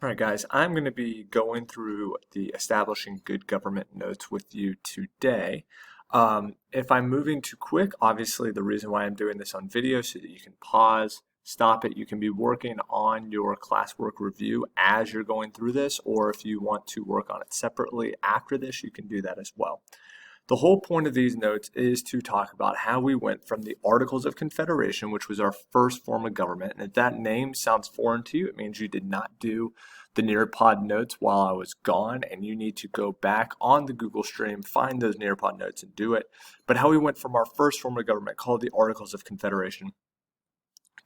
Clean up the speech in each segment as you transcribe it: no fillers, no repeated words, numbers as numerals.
All right, guys, I'm going to be going through the Establishing Good Government notes with you today. If I'm moving too quick, obviously the reason why I'm doing this on video so that you can pause, stop it. You can be working on your classwork review as you're going through this, or if you want to work on it separately after this, you can do that as well. The whole point of these notes is to talk about how we went from the Articles of Confederation, which was our first form of government. And if that name sounds foreign to you, it means you did not do the Nearpod notes while I was gone, and you need to go back on the Google stream, find those Nearpod notes and do it. But how we went from our first form of government called the Articles of Confederation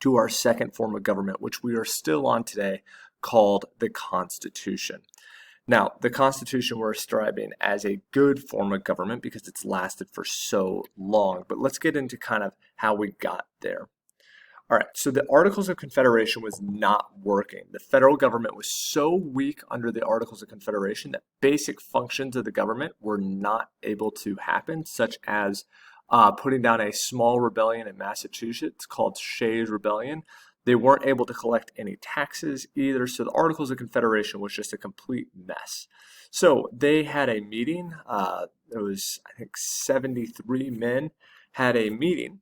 to our second form of government, which we are still on today, called the Constitution. Now, the Constitution we're describing as a good form of government because it's lasted for so long, but let's get into kind of how we got there. All right, so the Articles of Confederation was not working. The federal government was so weak under the Articles of Confederation that basic functions of the government were not able to happen, such as putting down a small rebellion in Massachusetts called Shays' Rebellion. They weren't able to collect any taxes either, so the Articles of Confederation was just a complete mess. So they had a meeting. There was, I think, 73 men had a meeting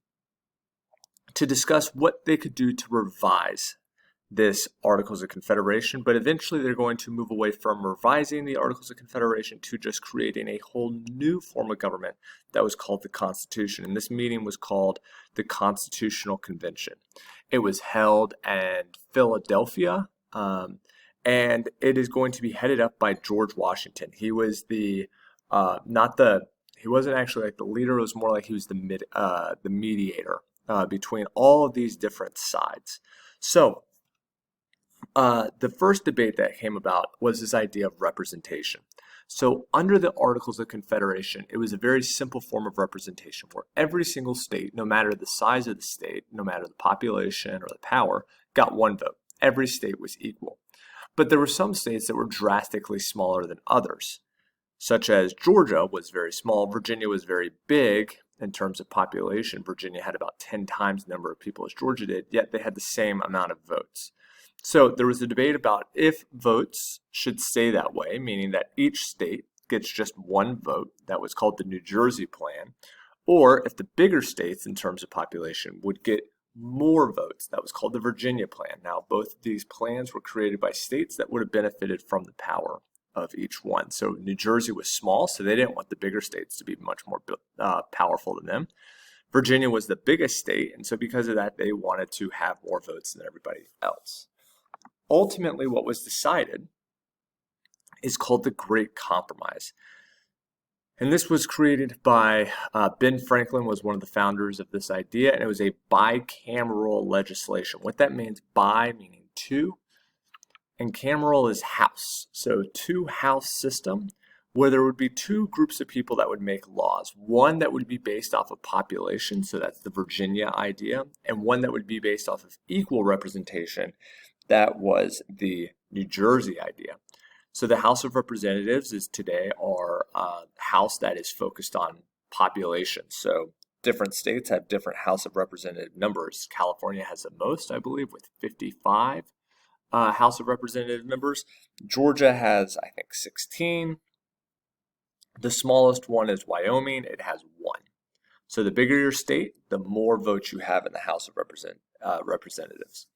to discuss what they could do to revise this Articles of Confederation, but eventually they're going to move away from revising the Articles of Confederation to just creating a whole new form of government that was called the Constitution. And this meeting was called the Constitutional Convention. It was held in Philadelphia, and it is going to be headed up by George Washington. He was he wasn't actually like the leader, it was more like he was the mediator between all of these different sides. So the first debate that came about was this idea of representation. So under the Articles of Confederation, it was a very simple form of representation where every single state, no matter the size of the state, no matter the population or the power, got one vote. Every state was equal. But there were some states that were drastically smaller than others, such as Georgia was very small, Virginia was very big in terms of population. Virginia had about 10 times the number of people as Georgia did, yet they had the same amount of votes. So there was a debate about if votes should stay that way, meaning that each state gets just one vote. That was called the New Jersey plan. Or if the bigger states in terms of population would get more votes. That was called the Virginia plan. Now, both of these plans were created by states that would have benefited from the power of each one. So New Jersey was small, so they didn't want the bigger states to be much more powerful than them. Virginia was the biggest state, and so because of that, they wanted to have more votes than everybody else. Ultimately, what was decided is called the Great Compromise. And this was created by Ben Franklin, was one of the founders of this idea, and it was a bicameral legislation. What that means, bi meaning two, and cameral is house. So two-house system where there would be two groups of people that would make laws. One that would be based off of population, so that's the Virginia idea, and one that would be based off of equal representation. That was the New Jersey idea. So the House of Representatives is today our house that is focused on population. So different states have different House of Representative numbers. California has the most, I believe, with 55 House of Representative members. Georgia has, I think, 16. The smallest one is Wyoming. It has 1. So the bigger your state, the more votes you have in the House of Representatives.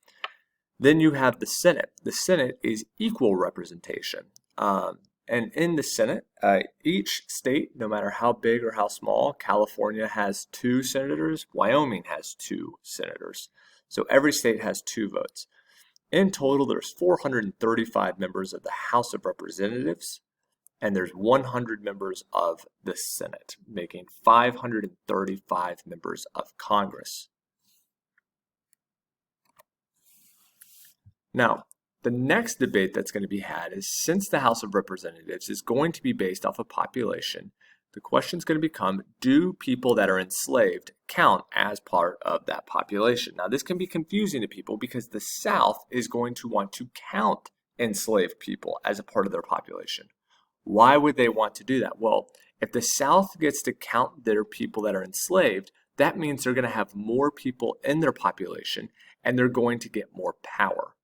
Then you have the Senate. The Senate is equal representation. And in the Senate, each state, no matter how big or how small, California has 2 senators, Wyoming has 2 senators. So every state has 2 votes. In total, there's 435 members of the House of Representatives, and there's 100 members of the Senate, making 535 members of Congress. Now, the next debate that's going to be had is, since the House of Representatives is going to be based off of population, the question is going to become, do people that are enslaved count as part of that population? Now, this can be confusing to people because the South is going to want to count enslaved people as a part of their population. Why would they want to do that? Well, if the South gets to count their people that are enslaved, that means they're going to have more people in their population and they're going to get more power.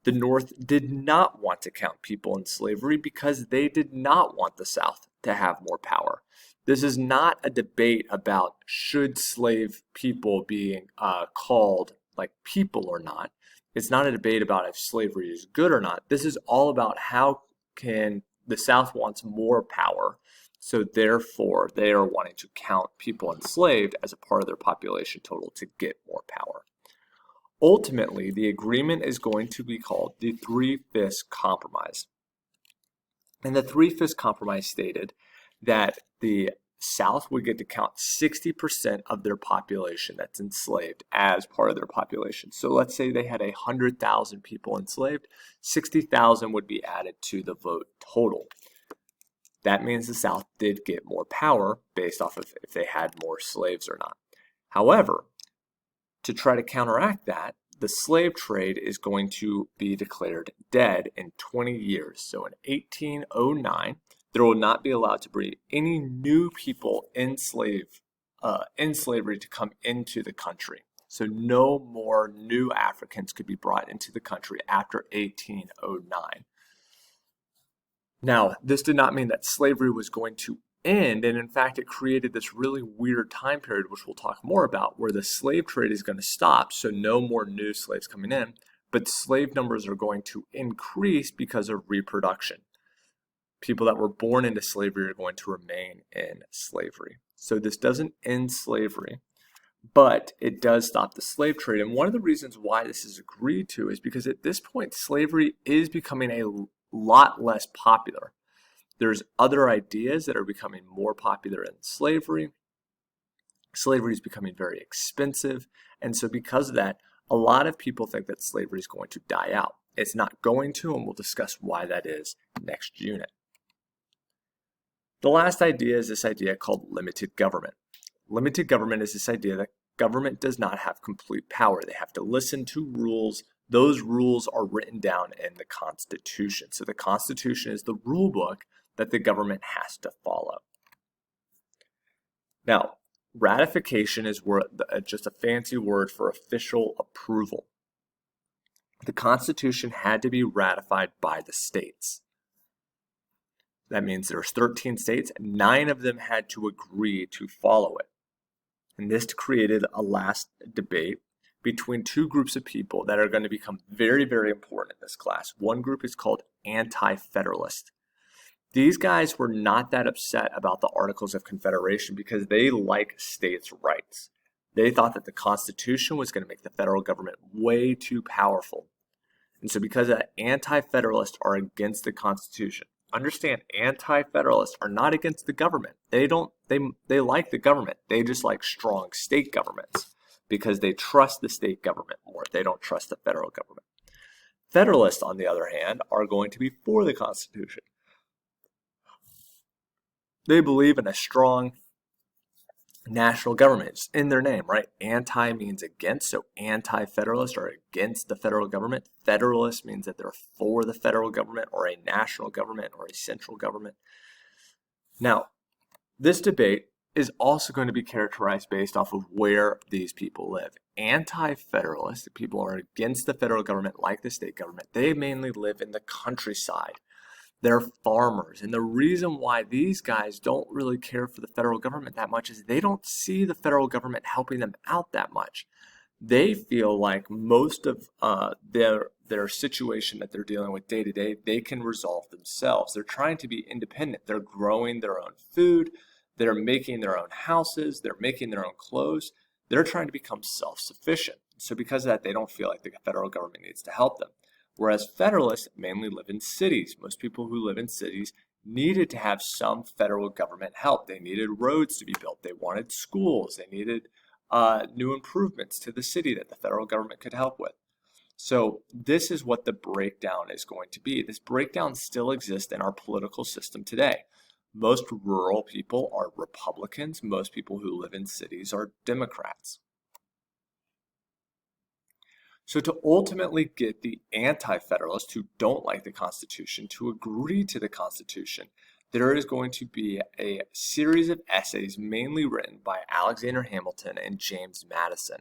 The North did not want to count people in slavery because they did not want the South to have more power. This is not a debate about should slave people being called like people or not. It's not a debate about if slavery is good or not. This is all about how can the South wants more power, so therefore they are wanting to count people enslaved as a part of their population total to get more power. Ultimately, the agreement is going to be called the Three-Fifths Compromise. And the Three-Fifths Compromise stated that the South would get to count 60% of their population that's enslaved as part of their population. So let's say they had 100,000 people enslaved, 60,000 would be added to the vote total. That means the South did get more power based off of if they had more slaves or not. However, to try to counteract that, the slave trade is going to be declared dead in 20 years. So in 1809, there will not be allowed to be any new people in slavery to come into the country. So no more new Africans could be brought into the country after 1809. Now, this did not mean that slavery was going to end, and in fact it created this really weird time period, which we'll talk more about, where the slave trade is going to stop, so no more new slaves coming in, but slave numbers are going to increase because of reproduction. People that were born into slavery are going to remain in slavery. So this doesn't end slavery, but it does stop the slave trade. And one of the reasons why this is agreed to is because at this point slavery is becoming a lot less popular. There's other ideas that are becoming more popular in slavery. Slavery is becoming very expensive. And so because of that, a lot of people think that slavery is going to die out. It's not going to, and we'll discuss why that is next unit. The last idea is this idea called limited government. Limited government is this idea that government does not have complete power. They have to listen to rules. Those rules are written down in the Constitution. So the Constitution is the rule book that the government has to follow. Now, ratification is just a fancy word for official approval. The Constitution had to be ratified by the states. That means there's 13 states, 9 of them had to agree to follow it. And this created a last debate between two groups of people that are going to become very, very important in this class. One group is called anti-federalist. These guys were not that upset about the Articles of Confederation because they like states' rights. They thought that the Constitution was going to make the federal government way too powerful. And so because of that, anti-federalists are against the Constitution. Understand, anti-federalists are not against the government. They like the government. They just like strong state governments because they trust the state government more. They don't trust the federal government. Federalists, on the other hand, are going to be for the Constitution. They believe in a strong national government. It's in their name, right? Anti means against, so anti-federalists are against the federal government. Federalist means that they're for the federal government or a national government or a central government. Now, this debate is also going to be characterized based off of where these people live. Anti-federalists, the people who are against the federal government like the state government, they mainly live in the countryside. They're farmers. And the reason why these guys don't really care for the federal government that much is they don't see the federal government helping them out that much. They feel like most of their situation that they're dealing with day to day, they can resolve themselves. They're trying to be independent. They're growing their own food. They're making their own houses. They're making their own clothes. They're trying to become self-sufficient. So because of that, they don't feel like the federal government needs to help them. Whereas Federalists mainly live in cities. Most people who live in cities needed to have some federal government help. They needed roads to be built. They wanted schools. They needed new improvements to the city that the federal government could help with. So this is what the breakdown is going to be. This breakdown still exists in our political system today. Most rural people are Republicans. Most people who live in cities are Democrats. So to ultimately get the anti-federalists who don't like the Constitution to agree to the Constitution, there is going to be a series of essays mainly written by Alexander Hamilton and James Madison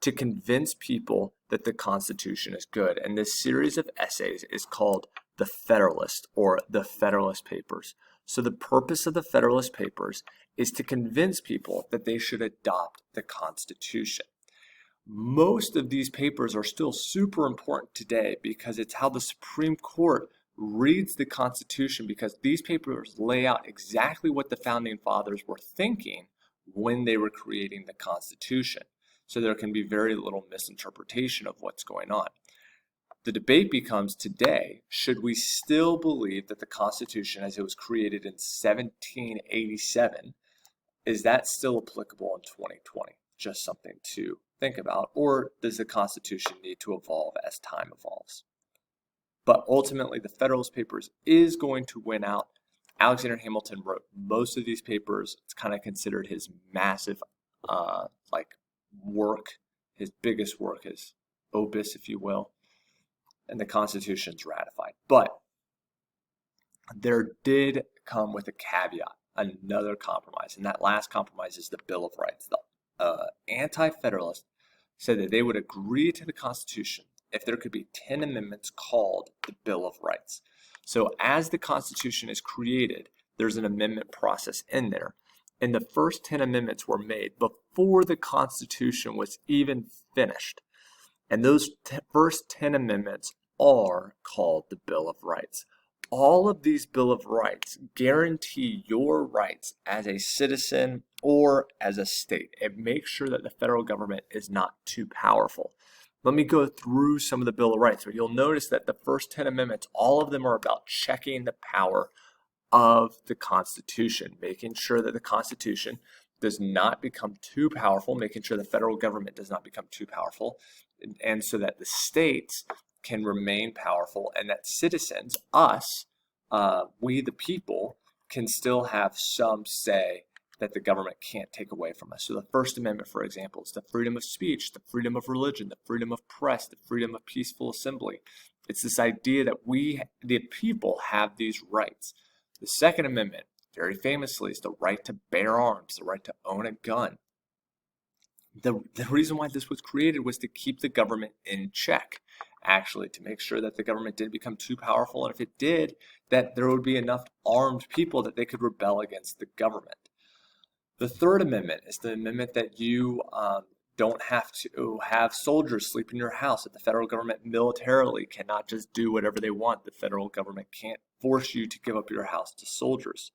to convince people that the Constitution is good. And this series of essays is called the Federalist, or the Federalist Papers. So the purpose of the Federalist Papers is to convince people that they should adopt the Constitution. Most of these papers are still super important today because it's how the Supreme Court reads the Constitution, because these papers lay out exactly what the Founding Fathers were thinking when they were creating the Constitution. So there can be very little misinterpretation of what's going on. The debate becomes today, should we still believe that the Constitution as it was created in 1787, is that still applicable in 2020? Just something to think about. Or does the Constitution need to evolve as time evolves? But ultimately, the Federalist Papers is going to win out. Alexander Hamilton wrote most of these papers. It's kind of considered his massive work. His biggest work, his opus, if you will. And the Constitution's ratified. But there did come with a caveat, another compromise. And that last compromise is the Bill of Rights. The anti-Federalists said that they would agree to the Constitution if there could be 10 amendments called the Bill of Rights. So as the Constitution is created, there's an amendment process in there. And the first 10 amendments were made before the Constitution was even finished. And those first 10 amendments are called the Bill of Rights. All of these Bill of Rights guarantee your rights as a citizen or as a state, and make sure that the federal government is not too powerful. Let me go through some of the Bill of Rights. So you'll notice that the first 10 amendments, all of them are about checking the power of the Constitution, making sure that the Constitution does not become too powerful, making sure the federal government does not become too powerful, and so that the states can remain powerful, and that citizens, us, we the people, can still have some say that the government can't take away from us. So the First Amendment, for example, is the freedom of speech, the freedom of religion, the freedom of press, the freedom of peaceful assembly. It's this idea that we, the people, have these rights. The Second Amendment, very famously, is the right to bear arms, the right to own a gun. The reason why this was created was to keep the government in check, actually, to make sure that the government didn't become too powerful, and if it did, that there would be enough armed people that they could rebel against the government. The Third Amendment is the amendment that you don't have to have soldiers sleep in your house, that the federal government militarily cannot just do whatever they want. The federal government can't force you to give up your house to soldiers.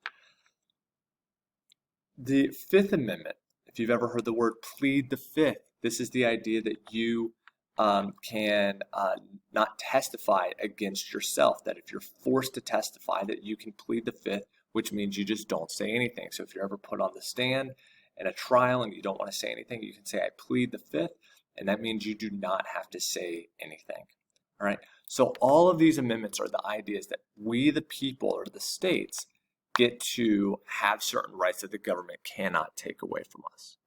The Fifth Amendment, if you've ever heard the word plead the fifth, this is the idea that you can not testify against yourself, that if you're forced to testify, that you can plead the fifth, which means you just don't say anything. So if you're ever put on the stand in a trial and you don't want to say anything, you can say, I plead the fifth, and that means you do not have to say anything. All right. So all of these amendments are the ideas that we, the people, or the states, get to have certain rights that the government cannot take away from us.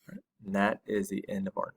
All right. And that is the end of our